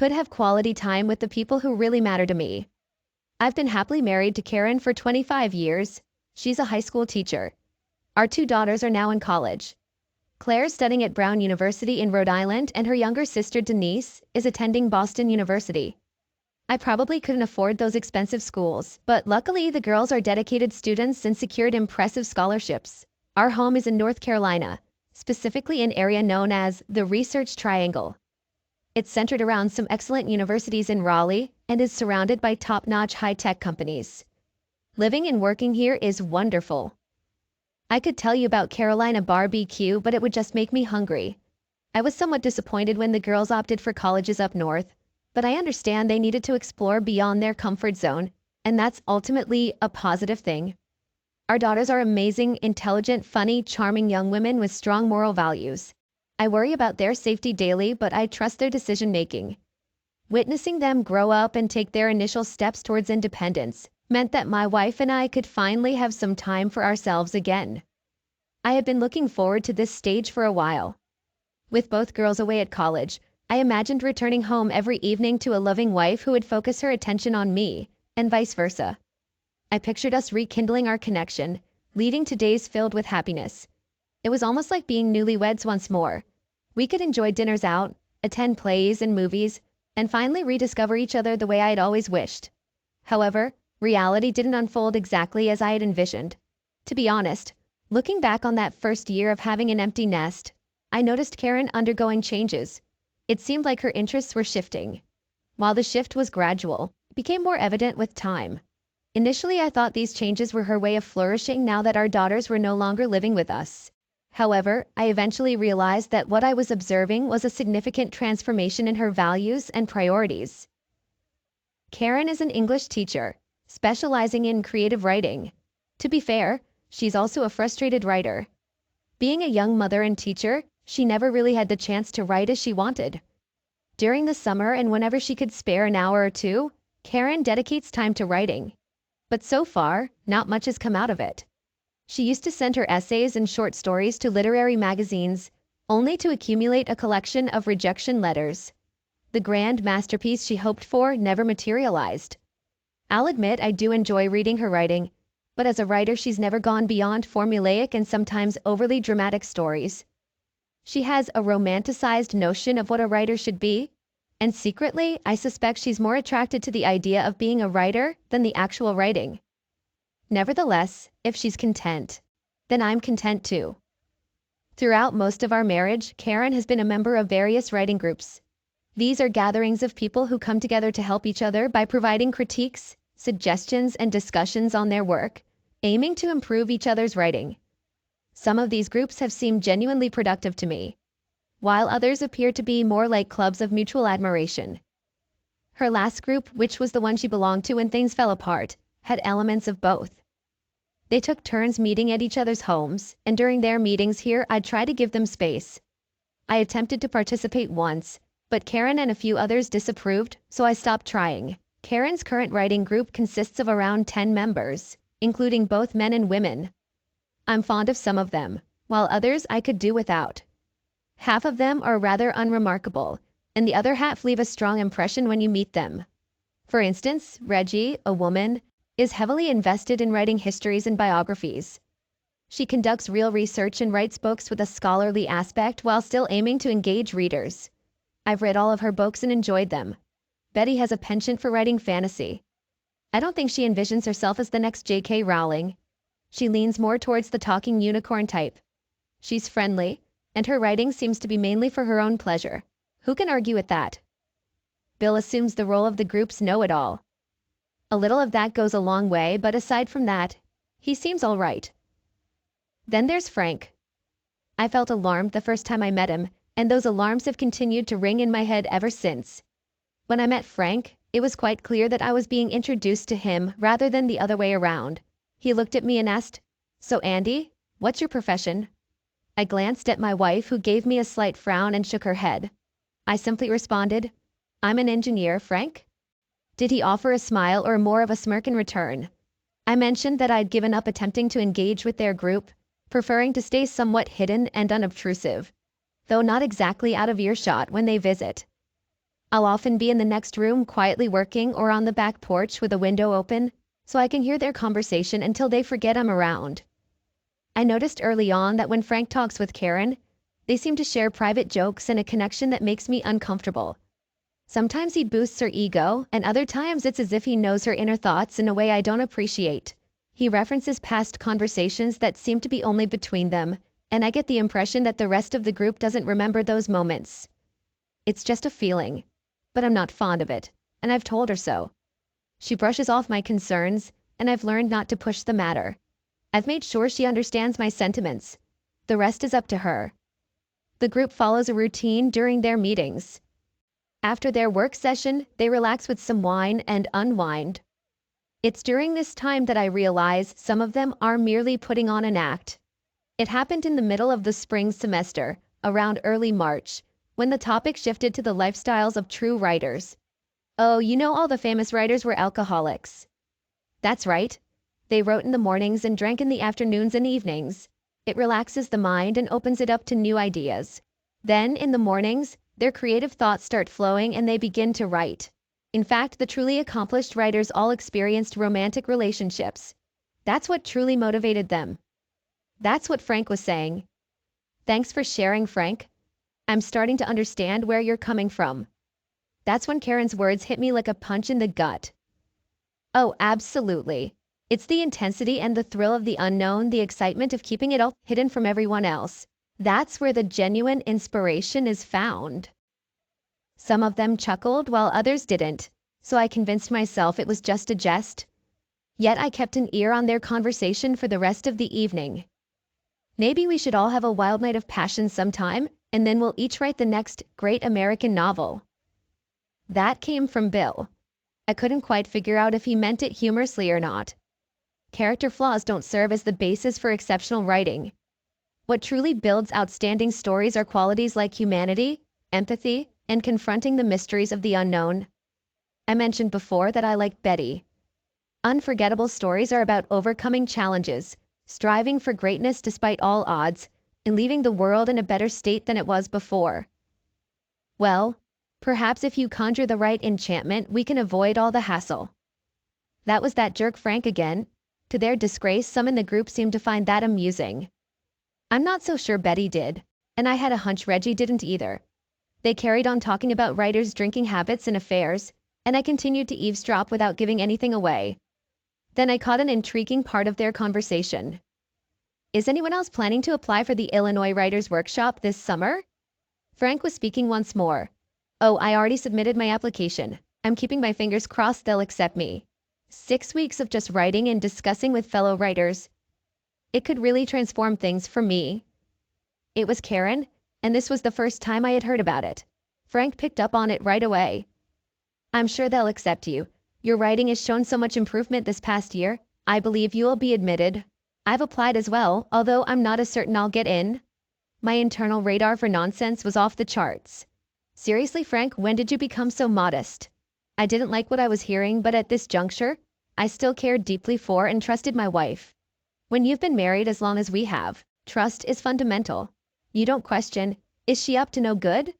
could have quality time with the people who really matter to me. I've been happily married to Karen for 25 years. She's a high school teacher. Our two daughters are now in college. Claire's studying at Brown University in Rhode Island, and her younger sister Denise is attending Boston University. I probably couldn't afford those expensive schools, but luckily the girls are dedicated students and secured impressive scholarships. Our home is in North Carolina, specifically an area known as the Research Triangle. It's centered around some excellent universities in Raleigh and is surrounded by top-notch high-tech companies. Living and working here is wonderful. I could tell you about Carolina barbecue, but it would just make me hungry. I was somewhat disappointed when the girls opted for colleges up north, but I understand they needed to explore beyond their comfort zone, and that's ultimately a positive thing. Our daughters are amazing, intelligent, funny, charming young women with strong moral values. I worry about their safety daily, but I trust their decision-making. Witnessing them grow up and take their initial steps towards independence meant that my wife and I could finally have some time for ourselves again. I had been looking forward to this stage for a while. With both girls away at college, I imagined returning home every evening to a loving wife who would focus her attention on me, and vice versa. I pictured us rekindling our connection, leading to days filled with happiness. It was almost like being newlyweds once more. We could enjoy dinners out, attend plays and movies, and finally rediscover each other the way I had always wished. However, reality didn't unfold exactly as I had envisioned. To be honest, looking back on that first year of having an empty nest, I noticed Karen undergoing changes. It seemed like her interests were shifting. While the shift was gradual, it became more evident with time. Initially, I thought these changes were her way of flourishing now that our daughters were no longer living with us. However, I eventually realized that what I was observing was a significant transformation in her values and priorities. Karen is an English teacher, specializing in creative writing. To be fair, she's also a frustrated writer. Being a young mother and teacher, she never really had the chance to write as she wanted. During the summer and whenever she could spare an hour or two, Karen dedicates time to writing. But so far, not much has come out of it. She used to send her essays and short stories to literary magazines, only to accumulate a collection of rejection letters. The grand masterpiece she hoped for never materialized. I'll admit I do enjoy reading her writing, but as a writer she's never gone beyond formulaic and sometimes overly dramatic stories. She has a romanticized notion of what a writer should be, and secretly I suspect she's more attracted to the idea of being a writer than the actual writing. Nevertheless, if she's content, then I'm content too. Throughout most of our marriage, Karen has been a member of various writing groups. These are gatherings of people who come together to help each other by providing critiques, suggestions, and discussions on their work, aiming to improve each other's writing. Some of these groups have seemed genuinely productive to me, while others appear to be more like clubs of mutual admiration. Her last group, which was the one she belonged to when things fell apart, had elements of both. They took turns meeting at each other's homes, and during their meetings here I'd try to give them space. I attempted to participate once, but Karen and a few others disapproved, so I stopped trying. Karen's current writing group consists of around 10 members, including both men and women. I'm fond of some of them, while others I could do without. Half of them are rather unremarkable, and the other half leave a strong impression when you meet them. For instance, Reggie, a woman, is heavily invested in writing histories and biographies. She conducts real research and writes books with a scholarly aspect while still aiming to engage readers. I've read all of her books and enjoyed them. Betty has a penchant for writing fantasy. I don't think she envisions herself as the next J.K. Rowling. She leans more towards the talking unicorn type. She's friendly, and her writing seems to be mainly for her own pleasure. Who can argue with that? Bill assumes the role of the group's know-it-all. A little of that goes a long way, but aside from that, he seems all right. Then there's Frank. I felt alarmed the first time I met him, and those alarms have continued to ring in my head ever since. When I met Frank, it was quite clear that I was being introduced to him rather than the other way around. He looked at me and asked, "So Andy, what's your profession?" I glanced at my wife, who gave me a slight frown and shook her head. I simply responded, "I'm an engineer, Frank." Did he offer a smile or more of a smirk in return? I mentioned that I'd given up attempting to engage with their group, preferring to stay somewhat hidden and unobtrusive, though not exactly out of earshot when they visit. I'll often be in the next room quietly working or on the back porch with a window open, so I can hear their conversation until they forget I'm around. I noticed early on that when Frank talks with Karen, they seem to share private jokes and a connection that makes me uncomfortable. Sometimes he boosts her ego, and other times it's as if he knows her inner thoughts in a way I don't appreciate. He references past conversations that seem to be only between them, and I get the impression that the rest of the group doesn't remember those moments. It's just a feeling, but I'm not fond of it, and I've told her so. She brushes off my concerns, and I've learned not to push the matter. I've made sure she understands my sentiments. The rest is up to her. The group follows a routine during their meetings. After their work session, they relax with some wine and unwind. It's during this time that I realize some of them are merely putting on an act. It happened in the middle of the spring semester, around early March, when the topic shifted to the lifestyles of true writers. Oh, you know all the famous writers were alcoholics. That's right. They wrote in the mornings and drank in the afternoons and evenings. It relaxes the mind and opens it up to new ideas. Then, in the mornings, their creative thoughts start flowing and they begin to write. In fact, the truly accomplished writers all experienced romantic relationships. That's what truly motivated them. That's what Frank was saying. Thanks for sharing, Frank. I'm starting to understand where you're coming from. That's when Karen's words hit me like a punch in the gut. Oh, absolutely. It's the intensity and the thrill of the unknown, the excitement of keeping it all hidden from everyone else. That's where the genuine inspiration is found. Some of them chuckled while others didn't, so I convinced myself it was just a jest. Yet I kept an ear on their conversation for the rest of the evening. Maybe we should all have a wild night of passion sometime, and then we'll each write the next great American novel. That came from Bill. I couldn't quite figure out if he meant it humorously or not. Character flaws don't serve as the basis for exceptional writing. What truly builds outstanding stories are qualities like humanity, empathy, and confronting the mysteries of the unknown. I mentioned before that I like Betty. Unforgettable stories are about overcoming challenges, striving for greatness despite all odds, and leaving the world in a better state than it was before. Well, perhaps if you conjure the right enchantment, we can avoid all the hassle. That was that jerk Frank again. To their disgrace, some in the group seemed to find that amusing. I'm not so sure Betty did, and I had a hunch Reggie didn't either. They carried on talking about writers' drinking habits and affairs, and I continued to eavesdrop without giving anything away. Then I caught an intriguing part of their conversation. Is anyone else planning to apply for the Illinois Writers' Workshop this summer? Frank was speaking once more. Oh, I already submitted my application. I'm keeping my fingers crossed they'll accept me. 6 weeks of just writing and discussing with fellow writers. It could really transform things for me. It was Karen, and this was the first time I had heard about it. Frank picked up on it right away. I'm sure they'll accept you. Your writing has shown so much improvement this past year. I believe you will be admitted. I've applied as well, although I'm not as certain I'll get in. My internal radar for nonsense was off the charts. Seriously, Frank, when did you become so modest? I didn't like what I was hearing, but at this juncture, I still cared deeply for and trusted my wife. When you've been married as long as we have, trust is fundamental. You don't question, is she up to no good?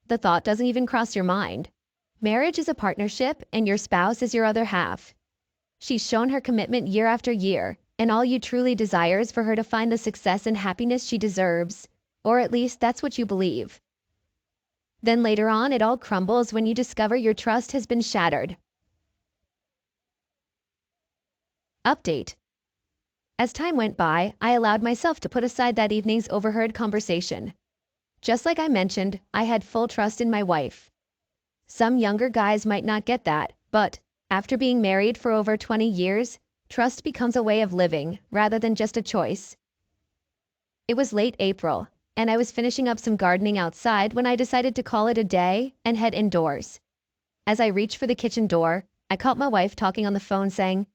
The thought doesn't even cross your mind. Marriage is a partnership, and your spouse is your other half. She's shown her commitment year after year, and all you truly desire is for her to find the success and happiness she deserves, or at least that's what you believe. Then later on it all crumbles when you discover your trust has been shattered. Update. As time went by, I allowed myself to put aside that evening's overheard conversation. Just like I mentioned, I had full trust in my wife. Some younger guys might not get that, but after being married for over 20 years, trust becomes a way of living rather than just a choice. It was late April, and I was finishing up some gardening outside when I decided to call it a day and head indoors. As I reached for the kitchen door, I caught my wife talking on the phone saying,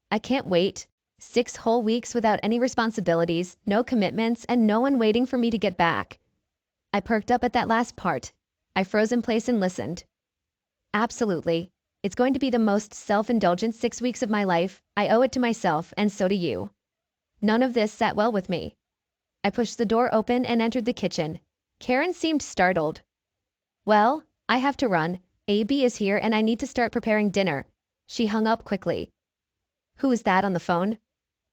"I can't wait. 6 whole weeks without any responsibilities, no commitments, and no one waiting for me to get back." I perked up at that last part. I froze in place and listened. Absolutely. It's going to be the most self-indulgent 6 weeks of my life. I owe it to myself, and so do you. None of this sat well with me. I pushed the door open and entered the kitchen. Karen seemed startled. Well, I have to run. AB is here and I need to start preparing dinner. She hung up quickly. Who is that on the phone?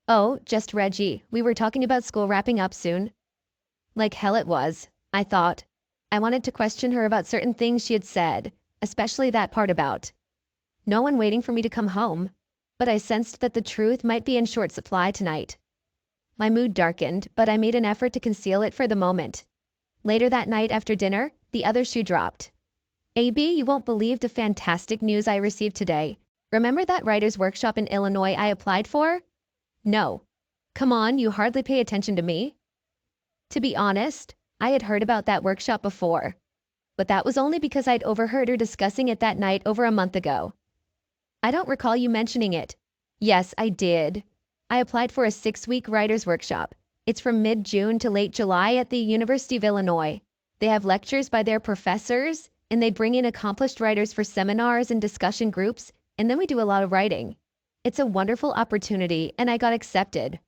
Oh, just Reggie. We were talking about school wrapping up soon. Like hell it was, I thought. I wanted to question her about certain things she had said, especially that part about no one waiting for me to come home. But I sensed that the truth might be in short supply tonight. My mood darkened, but I made an effort to conceal it for the moment. Later that night after dinner, the other shoe dropped. AB, you won't believe the fantastic news I received today. Remember that writer's workshop in Illinois I applied for? No. Come on, you hardly pay attention to me. To be honest, I had heard about that workshop before. But that was only because I'd overheard her discussing it that night over a month ago. I don't recall you mentioning it. Yes, I did. I applied for a 6-week writer's workshop. It's from mid-June to late July at the University of Illinois. They have lectures by their professors, and they bring in accomplished writers for seminars and discussion groups, and then we do a lot of writing. It's a wonderful opportunity, and I got accepted.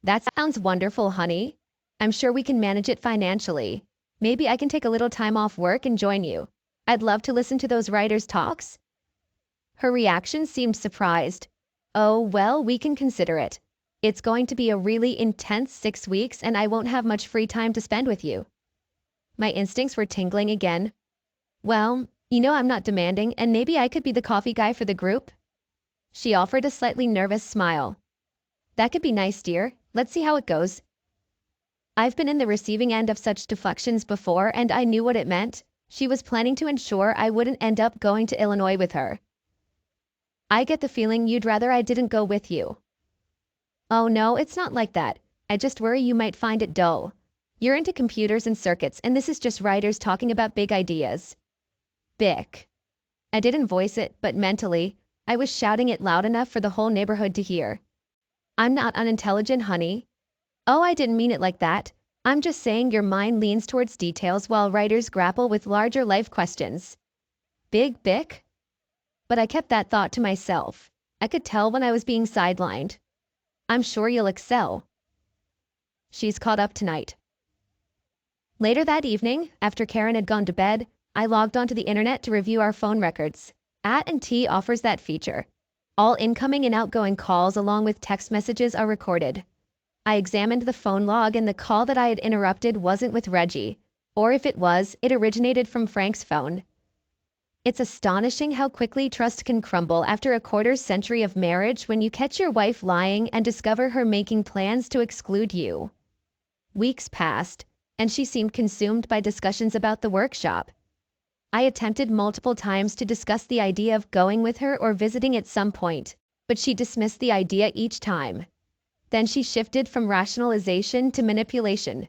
That sounds wonderful, honey. I'm sure we can manage it financially. Maybe I can take a little time off work and join you. I'd love to listen to those writers' talks. Her reaction seemed surprised. Oh, well, we can consider it. It's going to be a really intense 6 weeks and I won't have much free time to spend with you. My instincts were tingling again. Well, you know I'm not demanding and maybe I could be the coffee guy for the group. She offered a slightly nervous smile. That could be nice, dear. Let's see how it goes. I've been in the receiving end of such deflections before and I knew what it meant. She was planning to ensure I wouldn't end up going to Illinois with her. I get the feeling you'd rather I didn't go with you. Oh no, it's not like that. I just worry you might find it dull. You're into computers and circuits and this is just writers talking about big ideas. Bick. I didn't voice it, but mentally, I was shouting it loud enough for the whole neighborhood to hear. I'm not unintelligent, honey. Oh, I didn't mean it like that. I'm just saying your mind leans towards details while writers grapple with larger life questions. Big Bick? But I kept that thought to myself. I could tell when I was being sidelined. I'm sure you'll excel. She's caught up tonight. Later that evening, after Karen had gone to bed, I logged onto the internet to review our phone records. AT&T offers that feature. All incoming and outgoing calls along with text messages are recorded. I examined the phone log and the call that I had interrupted wasn't with Reggie. Or if it was, it originated from Frank's phone. It's astonishing how quickly trust can crumble after a quarter-century of marriage when you catch your wife lying and discover her making plans to exclude you. Weeks passed, and she seemed consumed by discussions about the workshop. I attempted multiple times to discuss the idea of going with her or visiting at some point, but she dismissed the idea each time. Then she shifted from rationalization to manipulation.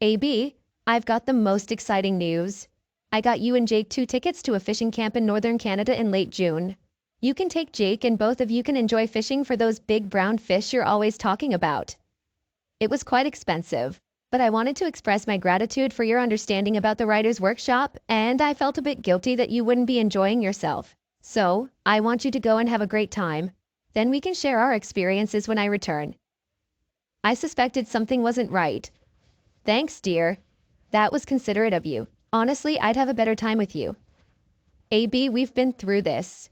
AB, I've got the most exciting news. I got you and Jake 2 tickets to a fishing camp in northern Canada in late June. You can take Jake and both of you can enjoy fishing for those big brown fish you're always talking about. It was quite expensive, but I wanted to express my gratitude for your understanding about the writer's workshop, and I felt a bit guilty that you wouldn't be enjoying yourself. So, I want you to go and have a great time. Then we can share our experiences when I return. I suspected something wasn't right. Thanks, dear. That was considerate of you. Honestly, I'd have a better time with you. AB, we've been through this.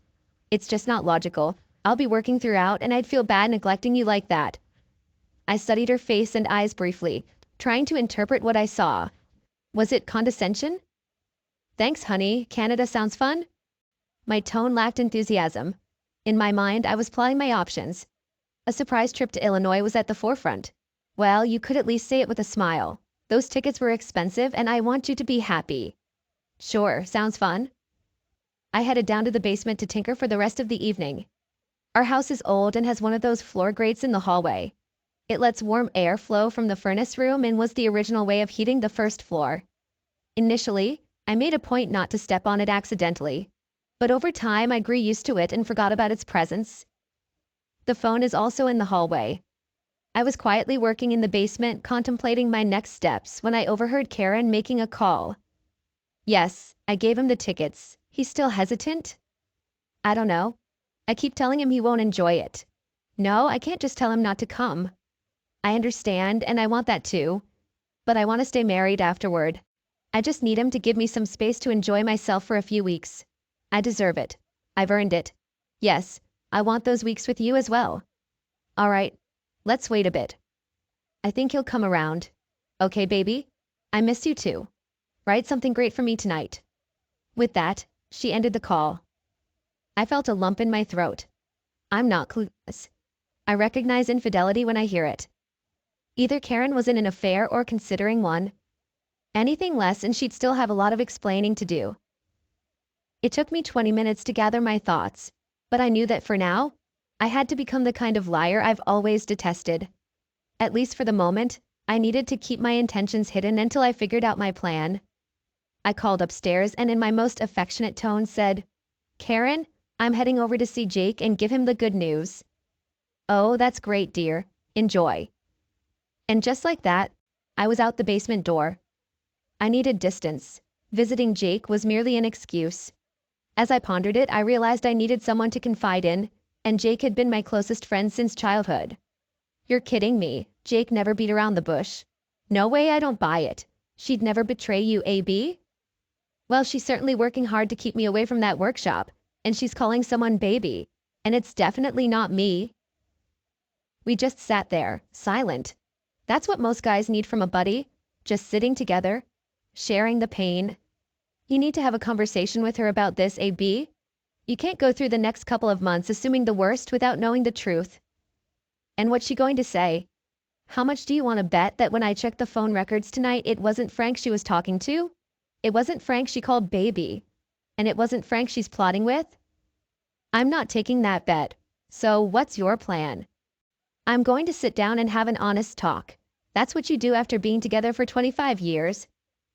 It's just not logical. I'll be working throughout and I'd feel bad neglecting you like that. I studied her face and eyes briefly, trying to interpret what I saw. Was it condescension? Thanks, honey. Canada sounds fun? My tone lacked enthusiasm. In my mind, I was plotting my options. A surprise trip to Illinois was at the forefront. Well, you could at least say it with a smile. Those tickets were expensive and I want you to be happy. Sure, sounds fun. I headed down to the basement to tinker for the rest of the evening. Our house is old and has one of those floor grates in the hallway. It lets warm air flow from the furnace room and was the original way of heating the first floor. Initially, I made a point not to step on it accidentally, but over time I grew used to it and forgot about its presence. The phone is also in the hallway. I was quietly working in the basement, contemplating my next steps when I overheard Karen making a call. Yes, I gave him the tickets. He's still hesitant? I don't know. I keep telling him he won't enjoy it. No, I can't just tell him not to come. I understand, and I want that too. But I want to stay married afterward. I just need him to give me some space to enjoy myself for a few weeks. I deserve it. I've earned it. Yes, I want those weeks with you as well. All right, let's wait a bit. I think he'll come around. Okay, baby? I miss you too. Write something great for me tonight. With that, she ended the call. I felt a lump in my throat. I'm not clueless. I recognize infidelity when I hear it. Either Karen was in an affair or considering one. Anything less and she'd still have a lot of explaining to do. It took me 20 minutes to gather my thoughts, but I knew that for now, I had to become the kind of liar I've always detested. At least for the moment, I needed to keep my intentions hidden until I figured out my plan. I called upstairs and in my most affectionate tone said, "Karen, I'm heading over to see Jake and give him the good news." "Oh, that's great, dear. Enjoy." And just like that, I was out the basement door. I needed distance. Visiting Jake was merely an excuse. As I pondered it, I realized I needed someone to confide in, and Jake had been my closest friend since childhood. You're kidding me. Jake never beat around the bush. No way, I don't buy it. She'd never betray you, AB? Well, she's certainly working hard to keep me away from that workshop, and she's calling someone baby, and it's definitely not me. We just sat there, silent. That's what most guys need from a buddy, just sitting together, sharing the pain. You need to have a conversation with her about this, AB. You can't go through the next couple of months assuming the worst without knowing the truth. And what's she going to say? How much do you want to bet that when I checked the phone records tonight, it wasn't Frank she was talking to? It wasn't Frank she called baby. And it wasn't Frank she's plotting with? I'm not taking that bet. So what's your plan? I'm going to sit down and have an honest talk. That's what you do after being together for 25 years.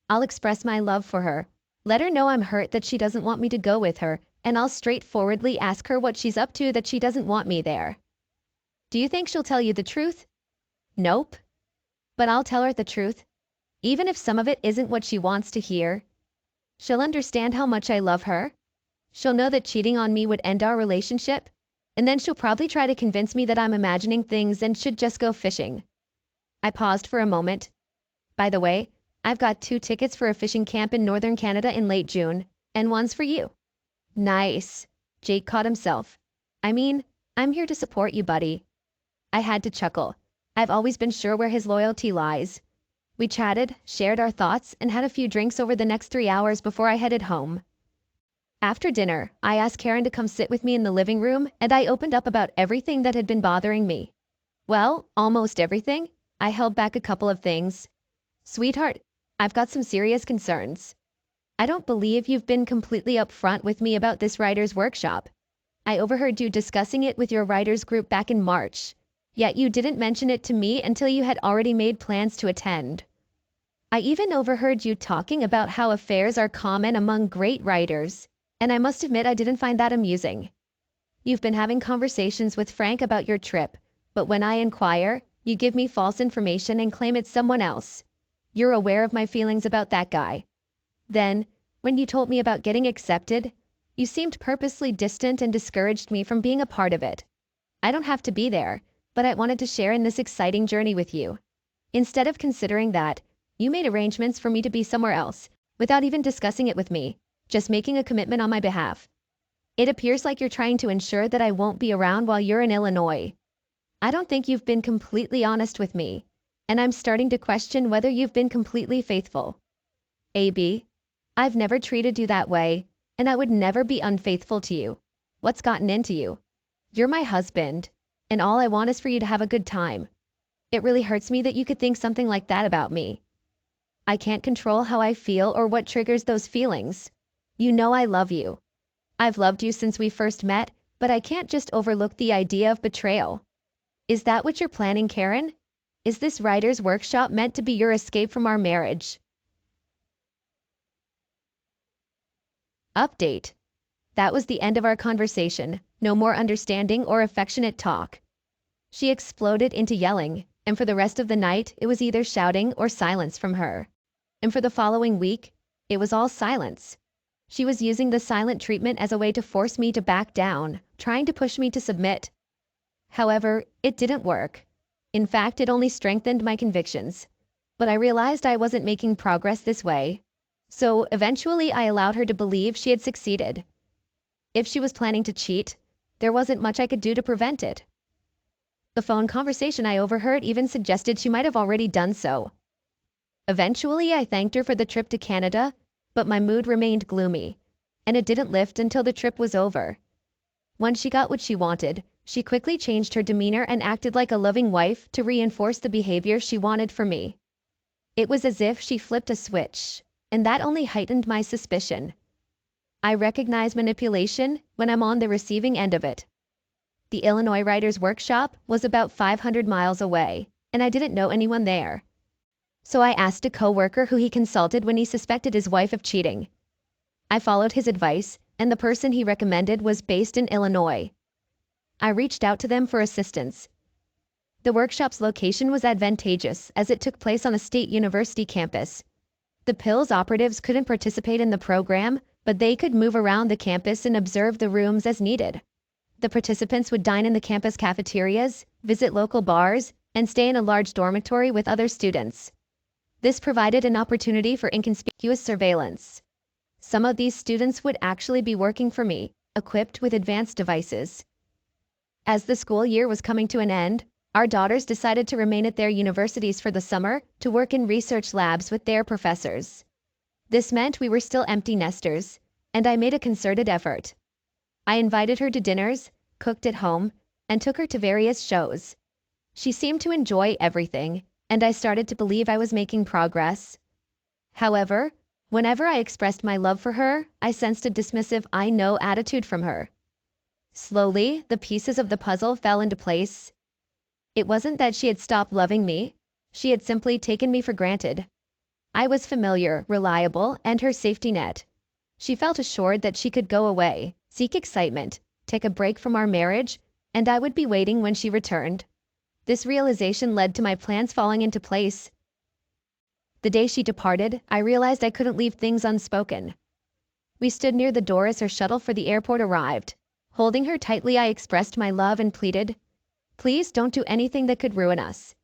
I'll express my love for her. Let her know I'm hurt that she doesn't want me to go with her, and I'll straightforwardly ask her what she's up to that she doesn't want me there. Do you think she'll tell you the truth? Nope. But I'll tell her the truth. Even if some of it isn't what she wants to hear. She'll understand how much I love her. She'll know that cheating on me would end our relationship. And then she'll probably try to convince me that I'm imagining things and should just go fishing. I paused for a moment. By the way, I've got 2 tickets for a fishing camp in northern Canada in late June, and one's for you. Nice. Jake caught himself. I mean, I'm here to support you, buddy. I had to chuckle. I've always been sure where his loyalty lies. We chatted, shared our thoughts, and had a few drinks over the next 3 hours before I headed home. After dinner, I asked Karen to come sit with me in the living room, and I opened up about everything that had been bothering me. Well, almost everything. I held back a couple of things. Sweetheart, I've got some serious concerns. I don't believe you've been completely upfront with me about this writer's workshop. I overheard you discussing it with your writers group back in March, yet you didn't mention it to me until you had already made plans to attend. I even overheard you talking about how affairs are common among great writers, and I must admit I didn't find that amusing. You've been having conversations with Frank about your trip, but when I inquire, you give me false information and claim it's someone else. You're aware of my feelings about that guy. Then, when you told me about getting accepted, you seemed purposely distant and discouraged me from being a part of it. I don't have to be there, but I wanted to share in this exciting journey with you. Instead of considering that, you made arrangements for me to be somewhere else, without even discussing it with me, just making a commitment on my behalf. It appears like you're trying to ensure that I won't be around while you're in Illinois. I don't think you've been completely honest with me, and I'm starting to question whether you've been completely faithful. AB, I've never treated you that way, and I would never be unfaithful to you. What's gotten into you? You're my husband, and all I want is for you to have a good time. It really hurts me that you could think something like that about me. I can't control how I feel or what triggers those feelings. You know I love you. I've loved you since we first met, but I can't just overlook the idea of betrayal. Is that what you're planning, Karen? Is this writer's workshop meant to be your escape from our marriage? Update. That was the end of our conversation. No more understanding or affectionate talk. She exploded into yelling, and for the rest of the night, it was either shouting or silence from her. And for the following week, it was all silence. She was using the silent treatment as a way to force me to back down, trying to push me to submit. However, it didn't work. In fact, it only strengthened my convictions. But I realized I wasn't making progress this way. So eventually I allowed her to believe she had succeeded. If she was planning to cheat, there wasn't much I could do to prevent it. The phone conversation I overheard even suggested she might have already done so. Eventually, I thanked her for the trip to Canada, but my mood remained gloomy, and it didn't lift until the trip was over. Once she got what she wanted, she quickly changed her demeanor and acted like a loving wife to reinforce the behavior she wanted from me. It was as if she flipped a switch, and that only heightened my suspicion. I recognize manipulation when I'm on the receiving end of it. The Illinois Writers' Workshop was about 500 miles away, and I didn't know anyone there. So I asked a coworker who he consulted when he suspected his wife of cheating. I followed his advice, and the person he recommended was based in Illinois. I reached out to them for assistance. The workshop's location was advantageous as it took place on a state university campus. The PILS operatives couldn't participate in the program, but they could move around the campus and observe the rooms as needed. The participants would dine in the campus cafeterias, visit local bars, and stay in a large dormitory with other students. This provided an opportunity for inconspicuous surveillance. Some of these students would actually be working for me, equipped with advanced devices. As the school year was coming to an end, our daughters decided to remain at their universities for the summer to work in research labs with their professors. This meant we were still empty nesters, and I made a concerted effort. I invited her to dinners, cooked at home, and took her to various shows. She seemed to enjoy everything, and I started to believe I was making progress. However, whenever I expressed my love for her, I sensed a dismissive "I know" attitude from her. Slowly, the pieces of the puzzle fell into place. It wasn't that she had stopped loving me, she had simply taken me for granted. I was familiar, reliable, and her safety net. She felt assured that she could go away, seek excitement, take a break from our marriage, and I would be waiting when she returned. This realization led to my plans falling into place. The day she departed, I realized I couldn't leave things unspoken. We stood near the door as her shuttle for the airport arrived. Holding her tightly, I expressed my love and pleaded, "Please don't do anything that could ruin us."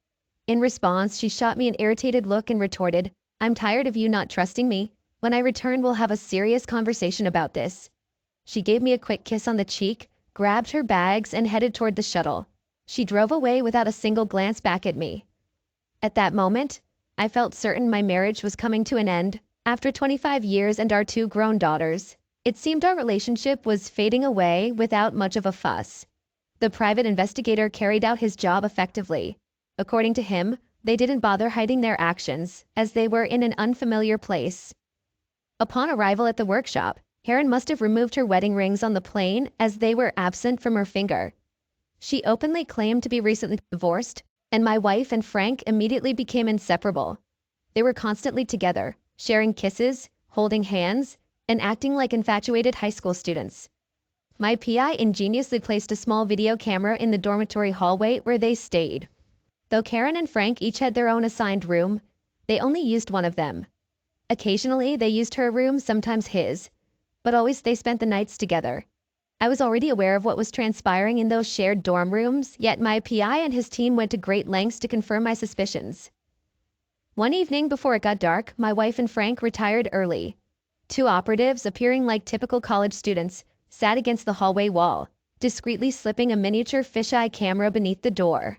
In response, she shot me an irritated look and retorted, "I'm tired of you not trusting me. When I return, we'll have a serious conversation about this." She gave me a quick kiss on the cheek, grabbed her bags, and headed toward the shuttle. She drove away without a single glance back at me. At that moment, I felt certain my marriage was coming to an end. After 25 years and our 2 grown daughters, it seemed our relationship was fading away without much of a fuss. The private investigator carried out his job effectively. According to him, they didn't bother hiding their actions, as they were in an unfamiliar place. Upon arrival at the workshop, Karen must have removed her wedding rings on the plane as they were absent from her finger. She openly claimed to be recently divorced, and my wife and Frank immediately became inseparable. They were constantly together, sharing kisses, holding hands, and acting like infatuated high school students. My PI ingeniously placed a small video camera in the dormitory hallway where they stayed. Though Karen and Frank each had their own assigned room, they only used one of them. Occasionally, they used her room, sometimes his, but always they spent the nights together. I was already aware of what was transpiring in those shared dorm rooms, yet my PI and his team went to great lengths to confirm my suspicions. One evening before it got dark, my wife and Frank retired early. 2 operatives, appearing like typical college students, sat against the hallway wall, discreetly slipping a miniature fisheye camera beneath the door.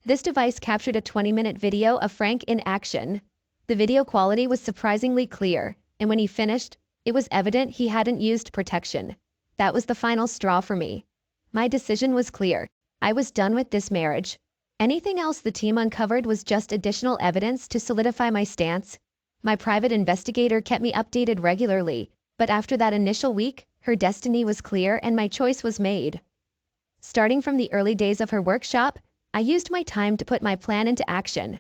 This device captured a 20-minute video of Frank in action. The video quality was surprisingly clear, and when he finished, it was evident he hadn't used protection. That was the final straw for me. My decision was clear. I was done with this marriage. Anything else the team uncovered was just additional evidence to solidify my stance. My private investigator kept me updated regularly, but after that initial week, her destiny was clear and my choice was made. Starting from the early days of her workshop, I used my time to put my plan into action.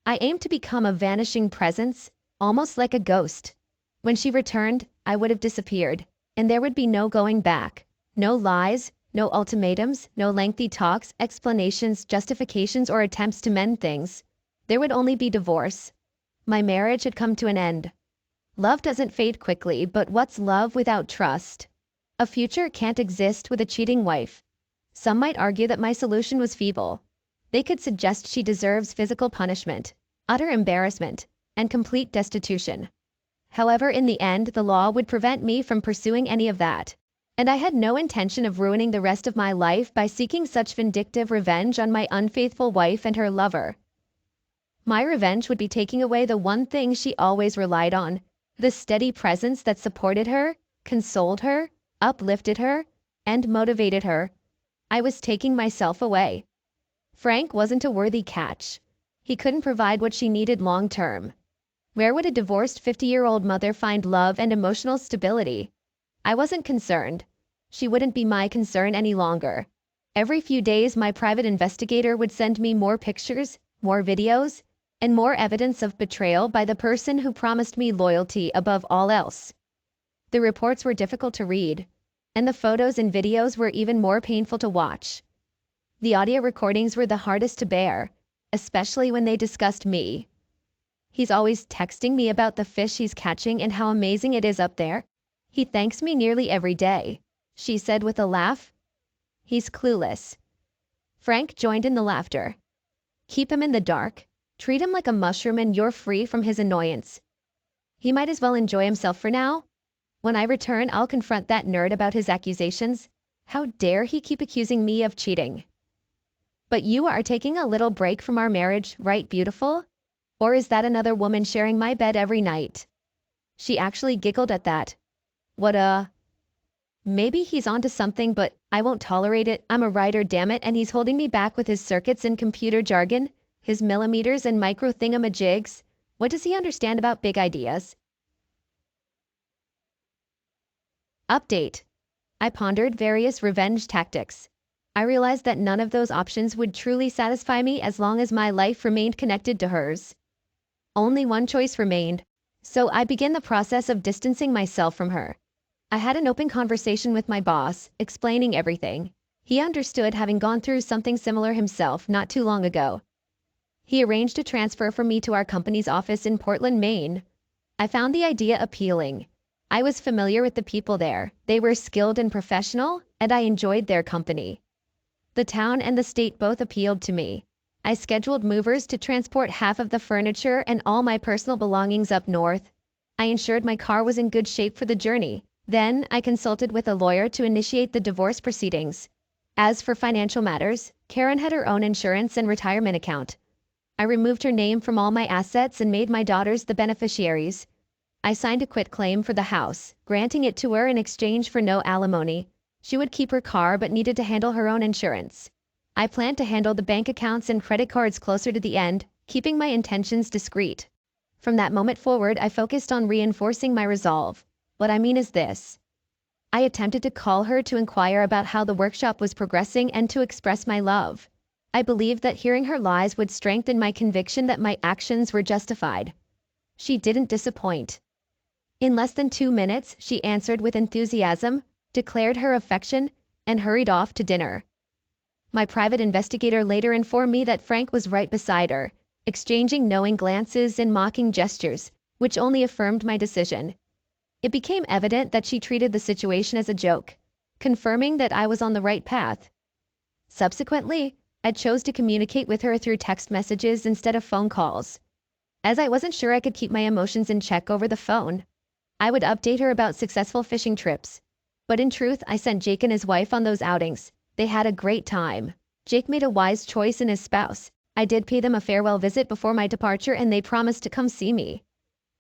I aimed to become a vanishing presence, almost like a ghost. When she returned, I would have disappeared, and there would be no going back. No lies, no ultimatums, no lengthy talks, explanations, justifications, or attempts to mend things. There would only be divorce. My marriage had come to an end. Love doesn't fade quickly, but what's love without trust? A future can't exist with a cheating wife. Some might argue that my solution was feeble. They could suggest she deserves physical punishment, utter embarrassment, and complete destitution. However, in the end, the law would prevent me from pursuing any of that. And I had no intention of ruining the rest of my life by seeking such vindictive revenge on my unfaithful wife and her lover. My revenge would be taking away the one thing she always relied on, the steady presence that supported her, consoled her, uplifted her, and motivated her. I was taking myself away. Frank wasn't a worthy catch. He couldn't provide what she needed long term. Where would a divorced 50-year-old mother find love and emotional stability? I wasn't concerned. She wouldn't be my concern any longer. Every few days, my private investigator would send me more pictures, more videos, and more evidence of betrayal by the person who promised me loyalty above all else. The reports were difficult to read, and the photos and videos were even more painful to watch. The audio recordings were the hardest to bear, especially when they discussed me. He's always texting me about the fish he's catching and how amazing it is up there. He thanks me nearly every day, she said with a laugh. He's clueless. Frank joined in the laughter. Keep him in the dark. Treat him like a mushroom and you're free from his annoyance. He might as well enjoy himself for now. When I return, I'll confront that nerd about his accusations. How dare he keep accusing me of cheating? But you are taking a little break from our marriage, right, beautiful? Or is that another woman sharing my bed every night? She actually giggled at that. Maybe he's onto something, but I won't tolerate it. I'm a writer, damn it, and he's holding me back with his circuits and computer jargon, his millimeters and micro thingamajigs. What does he understand about big ideas? Update. I pondered various revenge tactics. I realized that none of those options would truly satisfy me as long as my life remained connected to hers. Only one choice remained, so I began the process of distancing myself from her. I had an open conversation with my boss, explaining everything. He understood, having gone through something similar himself not too long ago. He arranged a transfer for me to our company's office in Portland, Maine. I found the idea appealing. I was familiar with the people there. They were skilled and professional, and I enjoyed their company. The town and the state both appealed to me. I scheduled movers to transport half of the furniture and all my personal belongings up north. I ensured my car was in good shape for the journey. Then, I consulted with a lawyer to initiate the divorce proceedings. As for financial matters, Karen had her own insurance and retirement account. I removed her name from all my assets and made my daughters the beneficiaries. I signed a quitclaim for the house, granting it to her in exchange for no alimony. She would keep her car but needed to handle her own insurance. I planned to handle the bank accounts and credit cards closer to the end, keeping my intentions discreet. From that moment forward, I focused on reinforcing my resolve. What I mean is this. I attempted to call her to inquire about how the workshop was progressing and to express my love. I believed that hearing her lies would strengthen my conviction that my actions were justified. She didn't disappoint. In less than 2 minutes, she answered with enthusiasm, declared her affection, and hurried off to dinner. My private investigator later informed me that Frank was right beside her, exchanging knowing glances and mocking gestures, which only affirmed my decision. It became evident that she treated the situation as a joke, confirming that I was on the right path. Subsequently, I chose to communicate with her through text messages instead of phone calls, as I wasn't sure I could keep my emotions in check over the phone. I would update her about successful fishing trips, but in truth, I sent Jake and his wife on those outings. They had a great time. Jake made a wise choice in his spouse. I did pay them a farewell visit before my departure and they promised to come see me.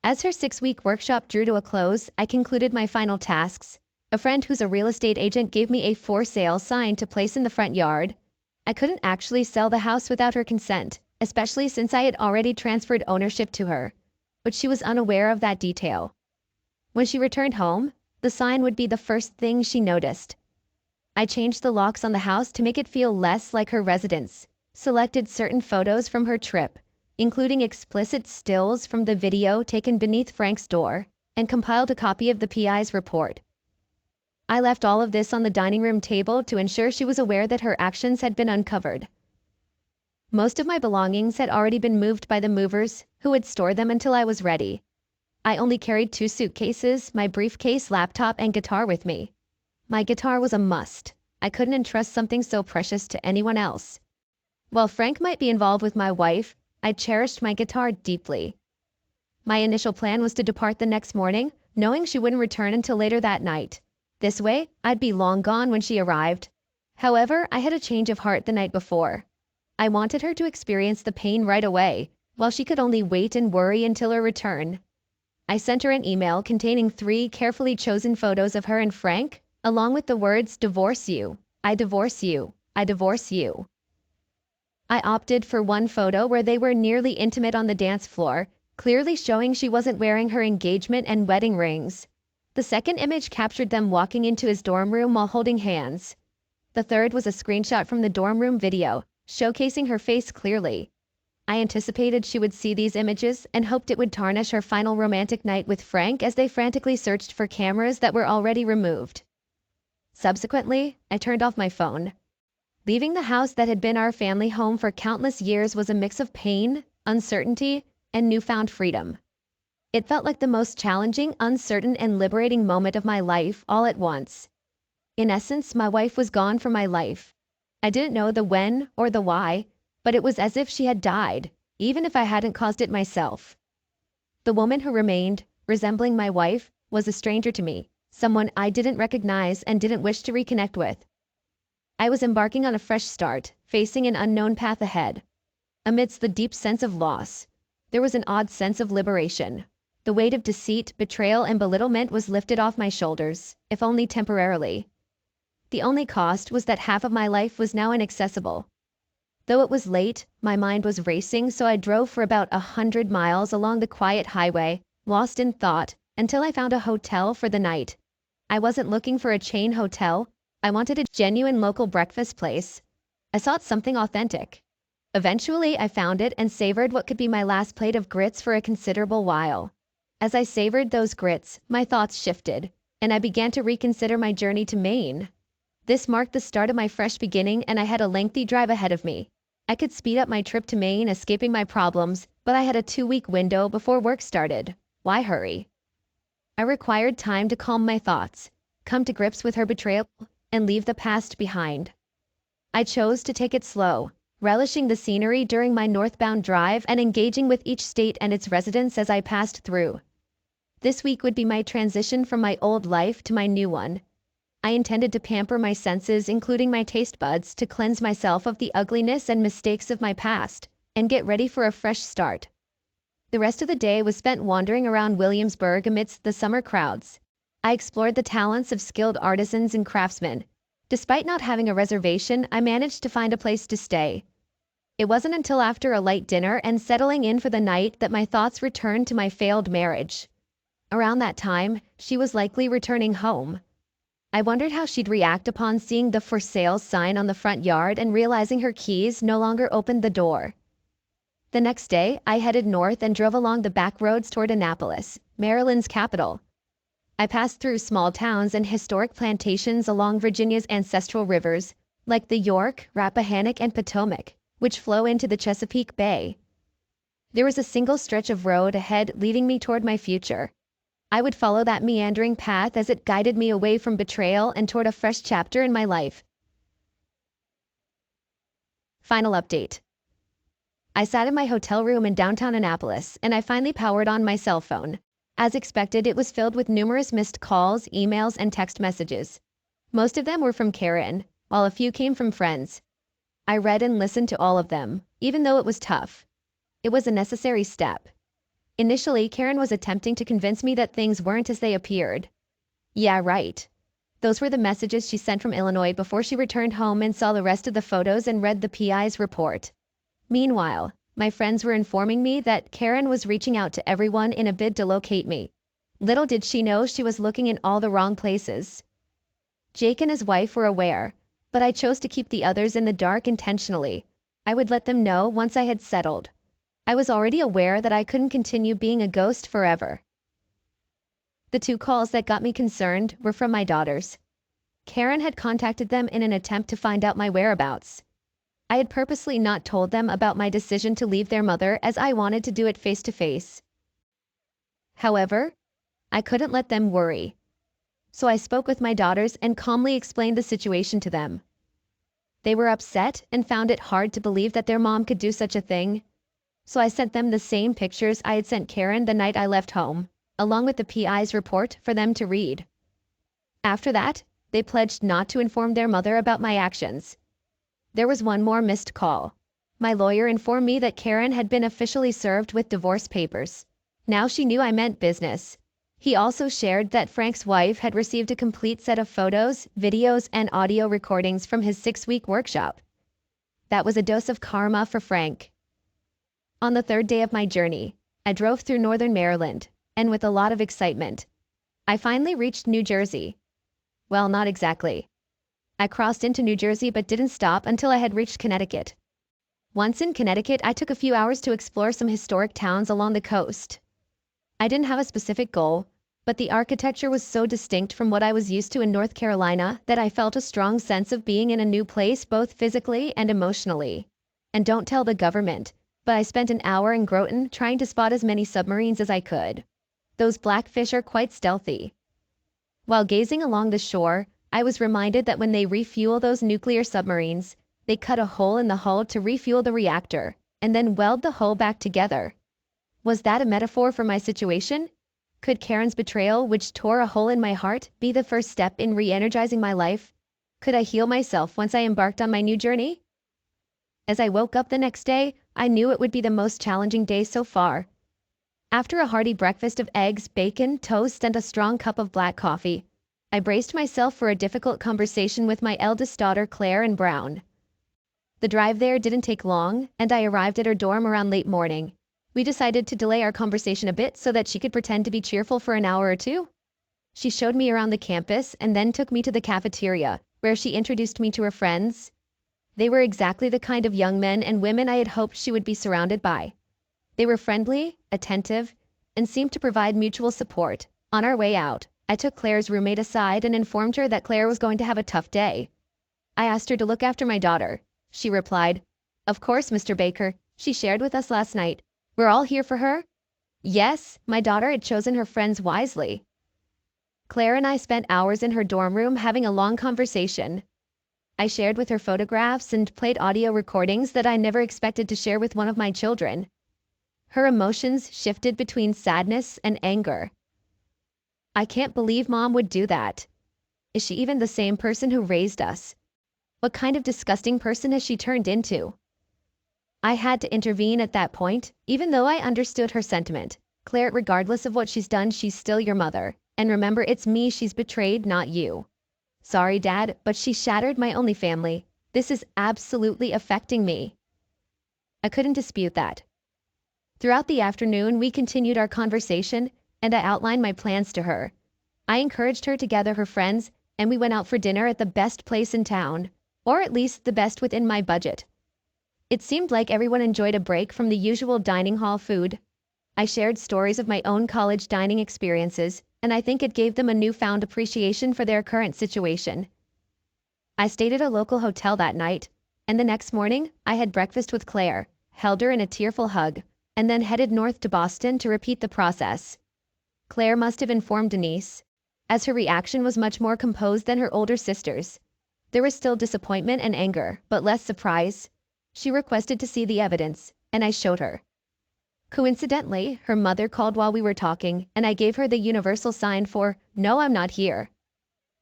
As her 6-week workshop drew to a close, I concluded my final tasks. A friend who's a real estate agent gave me a for sale sign to place in the front yard. I couldn't actually sell the house without her consent, especially since I had already transferred ownership to her. But she was unaware of that detail. When she returned home, the sign would be the first thing she noticed. I changed the locks on the house to make it feel less like her residence, selected certain photos from her trip, including explicit stills from the video taken beneath Frank's door, and compiled a copy of the PI's report. I left all of this on the dining room table to ensure she was aware that her actions had been uncovered. Most of my belongings had already been moved by the movers, who would store them until I was ready. I only carried 2 suitcases, my briefcase, laptop, and guitar with me. My guitar was a must. I couldn't entrust something so precious to anyone else. While Frank might be involved with my wife, I cherished my guitar deeply. My initial plan was to depart the next morning, knowing she wouldn't return until later that night. This way, I'd be long gone when she arrived. However, I had a change of heart the night before. I wanted her to experience the pain right away, while she could only wait and worry until her return. I sent her an email containing 3 carefully chosen photos of her and Frank, along with the words, "Divorce you, I divorce you, I divorce you." I opted for one photo where they were nearly intimate on the dance floor, clearly showing she wasn't wearing her engagement and wedding rings. The second image captured them walking into his dorm room while holding hands. The third was a screenshot from the dorm room video, showcasing her face clearly. I anticipated she would see these images and hoped it would tarnish her final romantic night with Frank as they frantically searched for cameras that were already removed. Subsequently, I turned off my phone. Leaving the house that had been our family home for countless years was a mix of pain, uncertainty, and newfound freedom. It felt like the most challenging, uncertain, and liberating moment of my life all at once. In essence, my wife was gone from my life. I didn't know the when or the why, but it was as if she had died, even if I hadn't caused it myself. The woman who remained, resembling my wife, was a stranger to me, someone I didn't recognize and didn't wish to reconnect with. I was embarking on a fresh start, facing an unknown path ahead. Amidst the deep sense of loss, there was an odd sense of liberation. The weight of deceit, betrayal, and belittlement was lifted off my shoulders, if only temporarily. The only cost was that half of my life was now inaccessible. Though it was late, my mind was racing, so I drove for about 100 miles along the quiet highway, lost in thought, until I found a hotel for the night. I wasn't looking for a chain hotel. I wanted a genuine local breakfast place. I sought something authentic. Eventually, I found it and savored what could be my last plate of grits for a considerable while. As I savored those grits, my thoughts shifted, and I began to reconsider my journey to Maine. This marked the start of my fresh beginning, and I had a lengthy drive ahead of me. I could speed up my trip to Maine, escaping my problems, but I had a 2-week window before work started. Why hurry? I required time to calm my thoughts, come to grips with her betrayal, and leave the past behind. I chose to take it slow, relishing the scenery during my northbound drive and engaging with each state and its residents as I passed through. This week would be my transition from my old life to my new one. I intended to pamper my senses, including my taste buds, to cleanse myself of the ugliness and mistakes of my past, and get ready for a fresh start. The rest of the day was spent wandering around Williamsburg amidst the summer crowds. I explored the talents of skilled artisans and craftsmen. Despite not having a reservation, I managed to find a place to stay. It wasn't until after a light dinner and settling in for the night that my thoughts returned to my failed marriage. Around that time, she was likely returning home. I wondered how she'd react upon seeing the "for sale" sign on the front yard and realizing her keys no longer opened the door. The next day, I headed north and drove along the back roads toward Annapolis, Maryland's capital. I passed through small towns and historic plantations along Virginia's ancestral rivers, like the York, Rappahannock, and Potomac, which flow into the Chesapeake Bay. There was a single stretch of road ahead leading me toward my future. I would follow that meandering path as it guided me away from betrayal and toward a fresh chapter in my life. Final update. I sat in my hotel room in downtown Annapolis, and I finally powered on my cell phone. As expected, it was filled with numerous missed calls, emails, and text messages. Most of them were from Karen, while a few came from friends. I read and listened to all of them, even though it was tough. It was a necessary step. Initially, Karen was attempting to convince me that things weren't as they appeared. Yeah, right. Those were the messages she sent from Illinois before she returned home and saw the rest of the photos and read the PI's report. Meanwhile, my friends were informing me that Karen was reaching out to everyone in a bid to locate me. Little did she know she was looking in all the wrong places. Jake and his wife were aware, but I chose to keep the others in the dark intentionally. I would let them know once I had settled. I was already aware that I couldn't continue being a ghost forever. The 2 calls that got me concerned were from my daughters. Karen had contacted them in an attempt to find out my whereabouts. I had purposely not told them about my decision to leave their mother as I wanted to do it face to face. However, I couldn't let them worry. So I spoke with my daughters and calmly explained the situation to them. They were upset and found it hard to believe that their mom could do such a thing. So I sent them the same pictures I had sent Karen the night I left home, along with the PI's report for them to read. After that, they pledged not to inform their mother about my actions. There was one more missed call. My lawyer informed me that Karen had been officially served with divorce papers. Now she knew I meant business. He also shared that Frank's wife had received a complete set of photos, videos, and audio recordings from his 6-week workshop. That was a dose of karma for Frank. On the third day of my journey, I drove through northern Maryland, and with a lot of excitement, I finally reached New Jersey. Well, not exactly. I crossed into New Jersey but didn't stop until I had reached Connecticut. Once in Connecticut, I took a few hours to explore some historic towns along the coast. I didn't have a specific goal, but the architecture was so distinct from what I was used to in North Carolina that I felt a strong sense of being in a new place both physically and emotionally. And don't tell the government, but I spent an hour in Groton trying to spot as many submarines as I could. Those blackfish are quite stealthy. While gazing along the shore, I was reminded that when they refuel those nuclear submarines, they cut a hole in the hull to refuel the reactor, and then weld the hull back together. Was that a metaphor for my situation? Could Karen's betrayal, which tore a hole in my heart, be the first step in re-energizing my life? Could I heal myself once I embarked on my new journey? As I woke up the next day, I knew it would be the most challenging day so far. After a hearty breakfast of eggs, bacon, toast, and a strong cup of black coffee, I braced myself for a difficult conversation with my eldest daughter Claire in Brown. The drive there didn't take long, and I arrived at her dorm around late morning. We decided to delay our conversation a bit so that she could pretend to be cheerful for an hour or two. She showed me around the campus and then took me to the cafeteria, where she introduced me to her friends. They were exactly the kind of young men and women I had hoped she would be surrounded by. They were friendly, attentive, and seemed to provide mutual support. On our way out, I took Claire's roommate aside and informed her that Claire was going to have a tough day. I asked her to look after my daughter. She replied, "Of course, Mr. Baker. She shared with us last night. We're all here for her." Yes, my daughter had chosen her friends wisely. Claire and I spent hours in her dorm room having a long conversation. I shared with her photographs and played audio recordings that I never expected to share with one of my children. Her emotions shifted between sadness and anger. I can't believe Mom would do that. Is she even the same person who raised us? What kind of disgusting person has she turned into? I had to intervene at that point, even though I understood her sentiment. Claire, regardless of what she's done, she's still your mother. And remember, it's me she's betrayed, not you. Sorry, Dad, but she shattered my only family. This is absolutely affecting me. I couldn't dispute that. Throughout the afternoon, we continued our conversation, and I outlined my plans to her. I encouraged her to gather her friends, and we went out for dinner at the best place in town, or at least the best within my budget. It seemed like everyone enjoyed a break from the usual dining hall food. I shared stories of my own college dining experiences, and I think it gave them a newfound appreciation for their current situation. I stayed at a local hotel that night, and the next morning, I had breakfast with Claire, held her in a tearful hug, and then headed north to Boston to repeat the process. Claire must have informed Denise, as her reaction was much more composed than her older sister's. There was still disappointment and anger, but less surprise. She requested to see the evidence, and I showed her. Coincidentally, her mother called while we were talking, and I gave her the universal sign for, "No, I'm not here."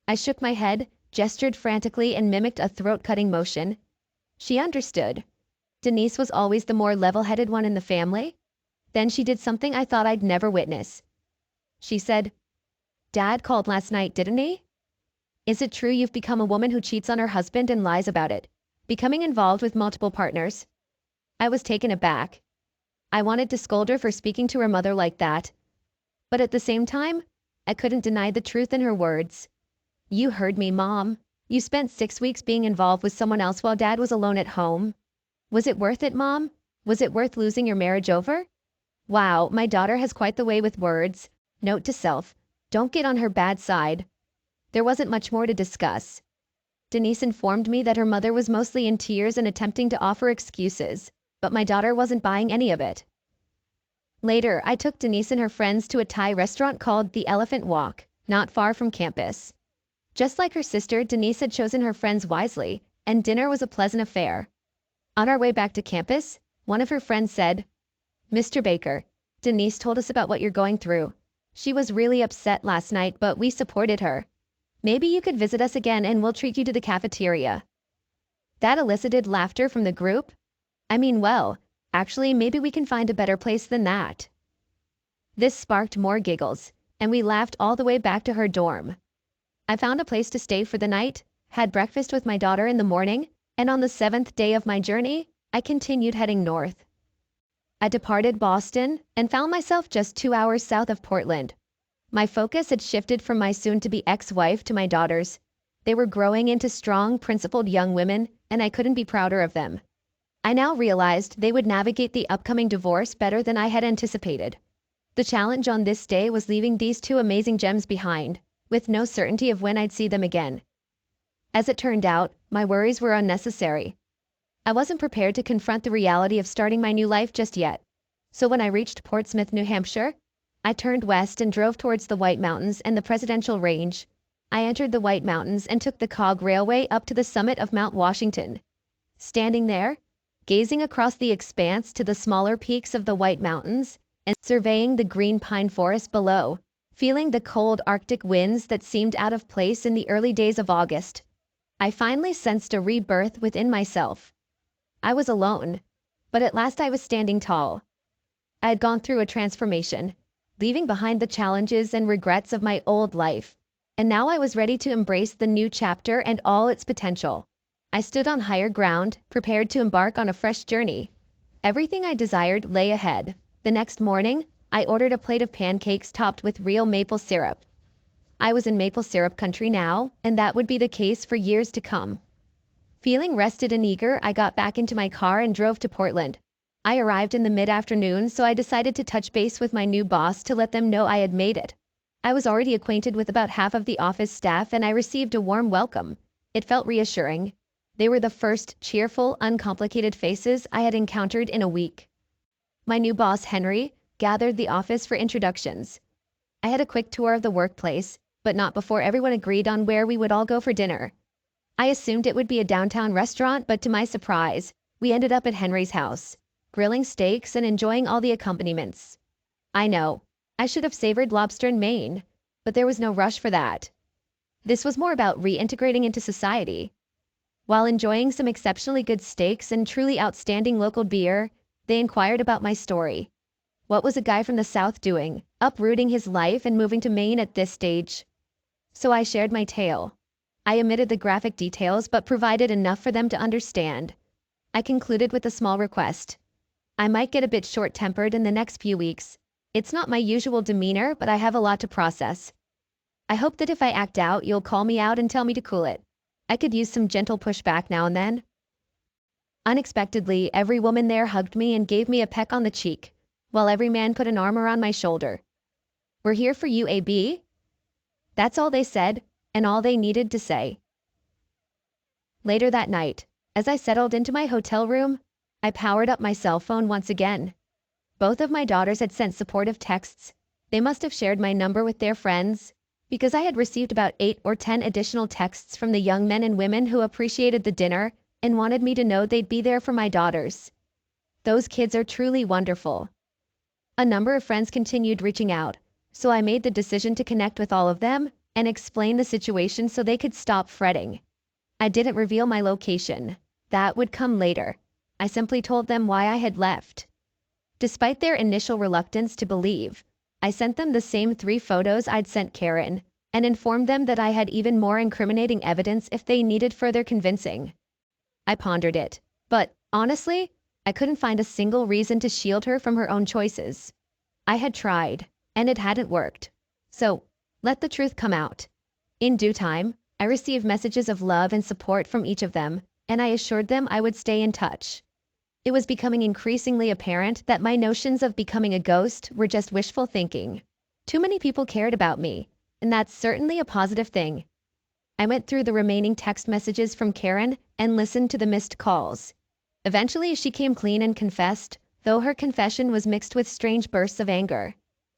I shook my head, gestured frantically, and mimicked a throat-cutting motion. She understood. Denise was always the more level-headed one in the family. Then she did something I thought I'd never witness. She said, "Dad called last night, didn't he? Is it true you've become a woman who cheats on her husband and lies about it, becoming involved with multiple partners?" I was taken aback. I wanted to scold her for speaking to her mother like that. But at the same time, I couldn't deny the truth in her words. "You heard me, Mom. You spent 6 weeks being involved with someone else while Dad was alone at home. Was it worth it, Mom? Was it worth losing your marriage over?" Wow, my daughter has quite the way with words. Note to self, don't get on her bad side. There wasn't much more to discuss. Denise informed me that her mother was mostly in tears and attempting to offer excuses, but my daughter wasn't buying any of it. Later, I took Denise and her friends to a Thai restaurant called The Elephant Walk, not far from campus. Just like her sister, Denise had chosen her friends wisely, and dinner was a pleasant affair. On our way back to campus, one of her friends said, Mr. Baker, Denise told us about what you're going through. She was really upset last night, but we supported her. Maybe you could visit us again and we'll treat you to the cafeteria. That elicited laughter from the group. I mean, well, actually, maybe we can find a better place than that. This sparked more giggles, and we laughed all the way back to her dorm. I found a place to stay for the night, had breakfast with my daughter in the morning, and on the 7th day of my journey, I continued heading north. I departed Boston and found myself just 2 hours south of Portland. My focus had shifted from my soon-to-be ex-wife to my daughters. They were growing into strong, principled young women, and I couldn't be prouder of them. I now realized they would navigate the upcoming divorce better than I had anticipated. The challenge on this day was leaving these two amazing gems behind, with no certainty of when I'd see them again. As it turned out, my worries were unnecessary. I wasn't prepared to confront the reality of starting my new life just yet. So when I reached Portsmouth, New Hampshire, I turned west and drove towards the White Mountains and the Presidential Range. I entered the White Mountains and took the Cog Railway up to the summit of Mount Washington. Standing there, gazing across the expanse to the smaller peaks of the White Mountains, and surveying the green pine forest below, feeling the cold Arctic winds that seemed out of place in the early days of August, I finally sensed a rebirth within myself. I was alone, but at last I was standing tall. I had gone through a transformation, leaving behind the challenges and regrets of my old life, and now I was ready to embrace the new chapter and all its potential. I stood on higher ground, prepared to embark on a fresh journey. Everything I desired lay ahead. The next morning, I ordered a plate of pancakes topped with real maple syrup. I was in maple syrup country now, and that would be the case for years to come. Feeling rested and eager, I got back into my car and drove to Portland. I arrived in the mid-afternoon, so I decided to touch base with my new boss to let them know I had made it. I was already acquainted with about half of the office staff and I received a warm welcome. It felt reassuring. They were the first cheerful, uncomplicated faces I had encountered in a week. My new boss, Henry, gathered the office for introductions. I had a quick tour of the workplace, but not before everyone agreed on where we would all go for dinner. I assumed it would be a downtown restaurant, but to my surprise, we ended up at Henry's house, grilling steaks and enjoying all the accompaniments. I know, I should have savored lobster in Maine, but there was no rush for that. This was more about reintegrating into society. While enjoying some exceptionally good steaks and truly outstanding local beer, they inquired about my story. What was a guy from the South doing, uprooting his life and moving to Maine at this stage? So I shared my tale. I omitted the graphic details but provided enough for them to understand. I concluded with a small request. I might get a bit short-tempered in the next few weeks. It's not my usual demeanor, but I have a lot to process. I hope that if I act out, you'll call me out and tell me to cool it. I could use some gentle pushback now and then. Unexpectedly, every woman there hugged me and gave me a peck on the cheek, while every man put an arm around my shoulder. "We're here for you, AB." That's all they said, and all they needed to say. Later that night, as I settled into my hotel room, I powered up my cell phone once again. Both of my daughters had sent supportive texts. They must have shared my number with their friends, because I had received about 8 or 10 additional texts from the young men and women who appreciated the dinner and wanted me to know they'd be there for my daughters. Those kids are truly wonderful. A number of friends continued reaching out, so I made the decision to connect with all of them and explain the situation so they could stop fretting. I didn't reveal my location. That would come later. I simply told them why I had left. Despite their initial reluctance to believe, I sent them the same 3 photos I'd sent Karen and informed them that I had even more incriminating evidence if they needed further convincing. I pondered it, but honestly, I couldn't find a single reason to shield her from her own choices. I had tried, and it hadn't worked. So, let the truth come out. In due time, I received messages of love and support from each of them, and I assured them I would stay in touch. It was becoming increasingly apparent that my notions of becoming a ghost were just wishful thinking. Too many people cared about me, and that's certainly a positive thing. I went through the remaining text messages from Karen and listened to the missed calls. Eventually, she came clean and confessed, though her confession was mixed with strange bursts of anger.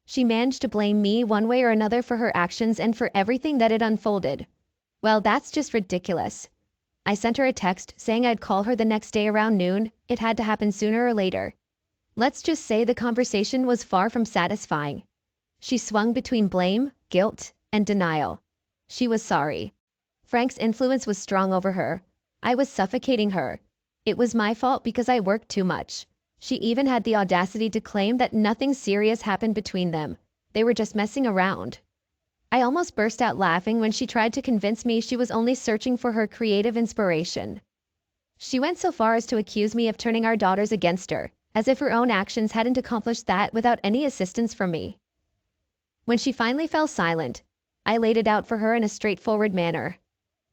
She managed to blame me one way or another for her actions and for everything that had unfolded. Well, that's just ridiculous. I sent her a text saying I'd call her the next day around noon. It had to happen sooner or later. Let's just say the conversation was far from satisfying. She swung between blame, guilt, and denial. She was sorry. Frank's influence was strong over her. I was suffocating her. It was my fault because I worked too much. She even had the audacity to claim that nothing serious happened between them. They were just messing around. I almost burst out laughing when she tried to convince me she was only searching for her creative inspiration. She went so far as to accuse me of turning our daughters against her, as if her own actions hadn't accomplished that without any assistance from me. When she finally fell silent, I laid it out for her in a straightforward manner.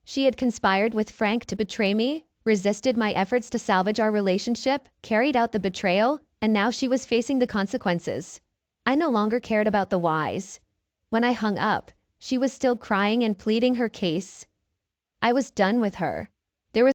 She had conspired with Frank to betray me, resisted my efforts to salvage our relationship, carried out the betrayal, and now she was facing the consequences. I no longer cared about the whys. When I hung up, she was still crying and pleading her case. I was done with her.